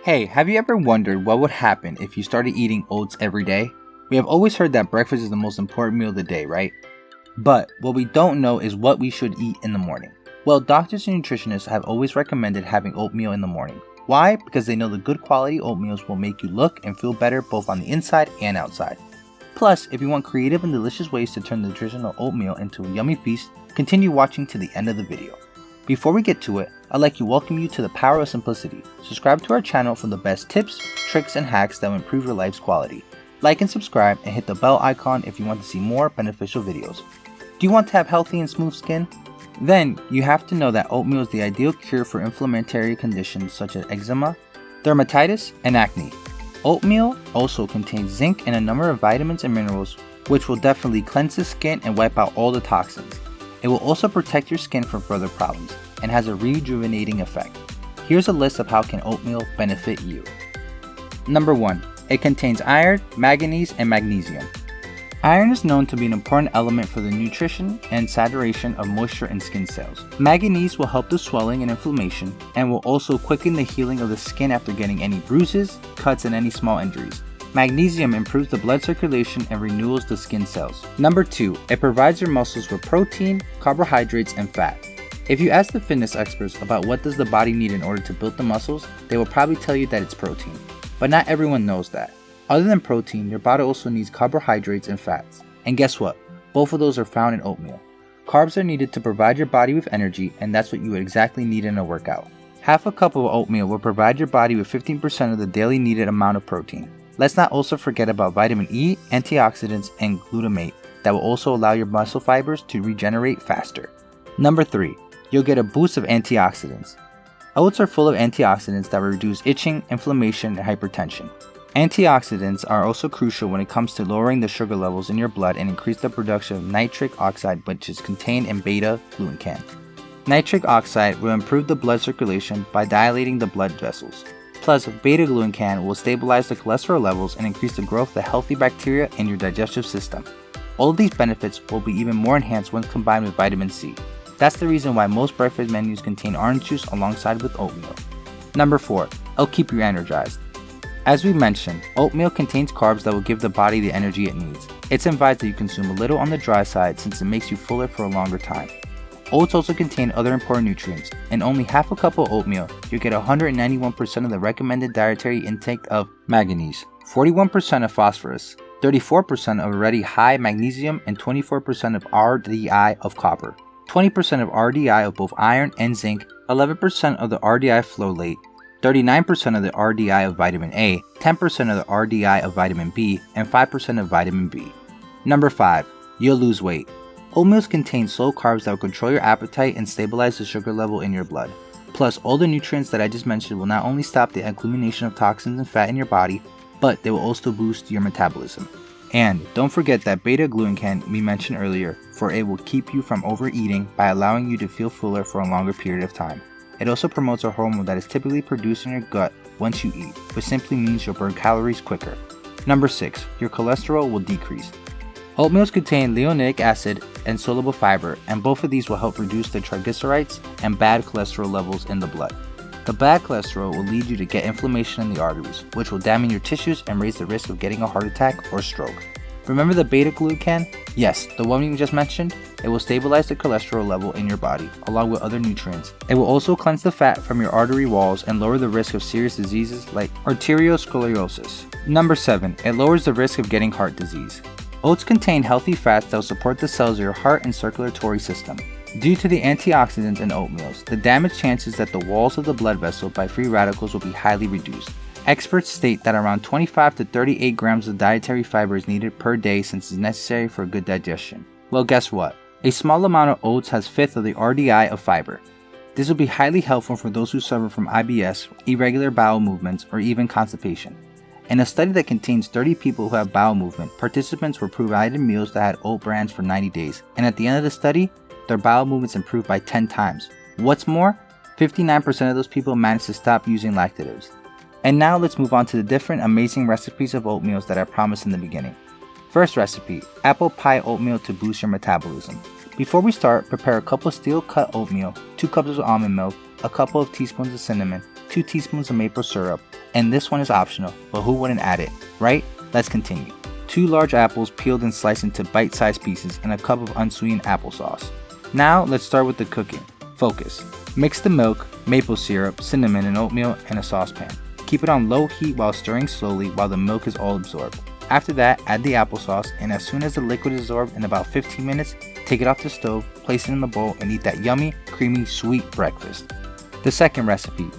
Hey, have you ever wondered what would happen if you started eating oats every day? We have always heard that breakfast is the most important meal of the day, right? But what we don't know is what we should eat in the morning. Well, doctors and nutritionists have always recommended having oatmeal in the morning. Why? Because they know the good quality oatmeals will make you look and feel better both on the inside and outside. Plus, if you want creative and delicious ways to turn the traditional oatmeal into a yummy feast, continue watching to the end of the video. Before we get to it, I'd like to welcome you to the power of simplicity. Subscribe to our channel for the best tips, tricks, and hacks that will improve your life's quality. Like and subscribe and hit the bell icon if you want to see more beneficial videos. Do you want to have healthy and smooth skin? Then you have to know that oatmeal is the ideal cure for inflammatory conditions such as eczema, dermatitis, and acne. Oatmeal also contains zinc and a number of vitamins and minerals which will definitely cleanse the skin and wipe out all the toxins. It will also protect your skin from further problems and has a rejuvenating effect. Here's a list of how can oatmeal benefit you. Number 1. It contains iron, manganese, and magnesium. Iron is known to be an important element for the nutrition and saturation of moisture in skin cells. Manganese will help the swelling and inflammation and will also quicken the healing of the skin after getting any bruises, cuts, and any small injuries. Magnesium improves the blood circulation and renews the skin cells. Number 2. It provides your muscles with protein, carbohydrates, and fat. If you ask the fitness experts about what does the body need in order to build the muscles, they will probably tell you that it's protein. But not everyone knows that. Other than protein, your body also needs carbohydrates and fats. And guess what? Both of those are found in oatmeal. Carbs are needed to provide your body with energy, and that's what you would exactly need in a workout. Half a cup of oatmeal will provide your body with 15% of the daily needed amount of protein. Let's not also forget about vitamin E, antioxidants, and glutamate that will also allow your muscle fibers to regenerate faster. Number 3. You'll get a boost of antioxidants. Oats are full of antioxidants that will reduce itching, inflammation, and hypertension. Antioxidants are also crucial when it comes to lowering the sugar levels in your blood and increase the production of nitric oxide, which is contained in beta-glucan. Nitric oxide will improve the blood circulation by dilating the blood vessels. Plus, beta-glucan will stabilize the cholesterol levels and increase the growth of healthy bacteria in your digestive system. All of these benefits will be even more enhanced when combined with vitamin C. That's the reason why most breakfast menus contain orange juice alongside with oatmeal. Number 4. It'll keep you energized. As we mentioned, oatmeal contains carbs that will give the body the energy it needs. It's advised that you consume a little on the dry side since it makes you fuller for a longer time. Oats also contain other important nutrients. In only half a cup of oatmeal, you get 191% of the recommended dietary intake of manganese, 41% of phosphorus, 34% of already high magnesium, and 24% of RDI of copper, 20% of RDI of both iron and zinc, 11% of the RDI folate, 39% of the RDI of vitamin A, 10% of the RDI of vitamin B, and 5% of vitamin B. Number 5. You'll lose weight. Oatmeal contains slow carbs that will control your appetite and stabilize the sugar level in your blood. Plus, all the nutrients that I just mentioned will not only stop the accumulation of toxins and fat in your body, but they will also boost your metabolism. And don't forget that beta-glucan we mentioned earlier, for it will keep you from overeating by allowing you to feel fuller for a longer period of time. It also promotes a hormone that is typically produced in your gut once you eat, which simply means you'll burn calories quicker. Number 6. Your cholesterol will decrease. Oatmeals contain linoleic acid and soluble fiber, and both of these will help reduce the triglycerides and bad cholesterol levels in the blood. The bad cholesterol will lead you to get inflammation in the arteries, which will damage your tissues and raise the risk of getting a heart attack or stroke. Remember the beta-glucan? Yes, the one we just mentioned? It will stabilize the cholesterol level in your body, along with other nutrients. It will also cleanse the fat from your artery walls and lower the risk of serious diseases like arteriosclerosis. Number 7. It lowers the risk of getting heart disease. Oats contain healthy fats that will support the cells of your heart and circulatory system. Due to the antioxidants in oatmeals, the damage chances that the walls of the blood vessel by free radicals will be highly reduced. Experts state that around 25 to 38 grams of dietary fiber is needed per day since it's necessary for good digestion. Well, guess what? A small amount of oats has 1/5 of the RDI of fiber. This will be highly helpful for those who suffer from IBS, irregular bowel movements, or even constipation. In a study that contains 30 people who have bowel movement, participants were provided meals that had oat brands for 90 days, and at the end of the study, their bowel movements improved by 10 times. What's more, 59% of those people managed to stop using laxatives. And now let's move on to the different amazing recipes of oatmeals that I promised in the beginning. First recipe, apple pie oatmeal to boost your metabolism. Before we start, prepare a cup of steel cut oatmeal, 2 cups of almond milk, a couple of teaspoons of cinnamon, 2 teaspoons of maple syrup, and this one is optional, but who wouldn't add it, right? Let's continue. 2 large apples peeled and sliced into bite-sized pieces and a cup of unsweetened applesauce. Now let's start with the cooking. Focus. Mix the milk, maple syrup, cinnamon, and oatmeal in a saucepan. Keep it on low heat while stirring slowly while the milk is all absorbed. After that, add the applesauce, and as soon as the liquid is absorbed in about 15 minutes, take it off the stove, place it in the bowl, and eat that yummy, creamy, sweet breakfast. The second recipe,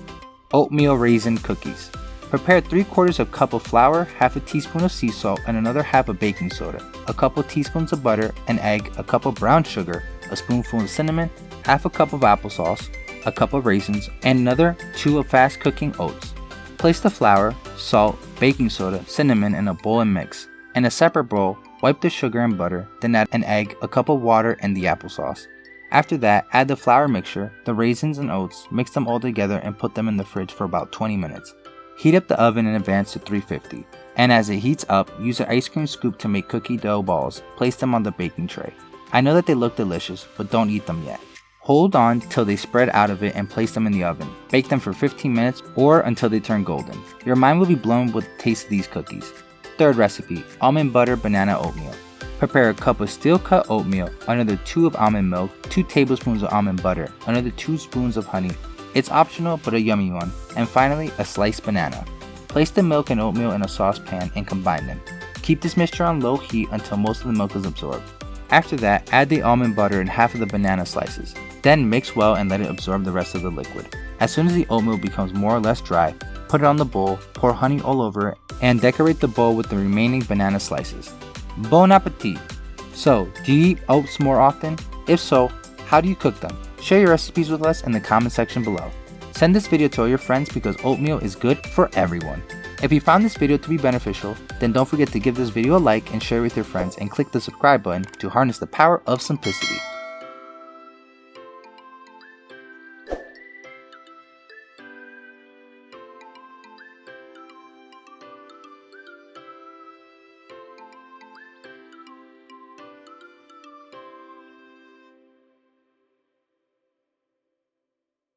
oatmeal raisin cookies. Prepare 3/4 cup of flour, half a teaspoon of sea salt, and another half of baking soda, a couple teaspoons of butter, an egg, a cup of brown sugar, a spoonful of cinnamon, half a cup of applesauce, a cup of raisins, and another 2 of fast cooking oats. Place the flour, salt, baking soda, cinnamon in a bowl and mix. In a separate bowl, wipe the sugar and butter, then add an egg, a cup of water, and the applesauce. After that, add the flour mixture, the raisins and oats, mix them all together and put them in the fridge for about 20 minutes. Heat up the oven in advance to 350, and as it heats up, use an ice cream scoop to make cookie dough balls. Place them on the baking tray. I know that they look delicious, but don't eat them yet. Hold on till they spread out of it and place them in the oven. Bake them for 15 minutes or until they turn golden. Your mind will be blown with the taste of these cookies. Third recipe, almond butter banana oatmeal. Prepare a cup of steel cut oatmeal, another 2 of almond milk, 2 tablespoons of almond butter, another 2 spoons of honey. It's optional but a yummy one. And finally, a sliced banana. Place the milk and oatmeal in a saucepan and combine them. Keep this mixture on low heat until most of the milk is absorbed. After that, add the almond butter and half of the banana slices. Then mix well and let it absorb the rest of the liquid. As soon as the oatmeal becomes more or less dry, put it on the bowl, pour honey all over it, and decorate the bowl with the remaining banana slices. Bon appetit! So, do you eat oats more often? If so, how do you cook them? Share your recipes with us in the comment section below. Send this video to all your friends because oatmeal is good for everyone. If you found this video to be beneficial, then don't forget to give this video a like and share it with your friends and click the subscribe button to harness the power of simplicity.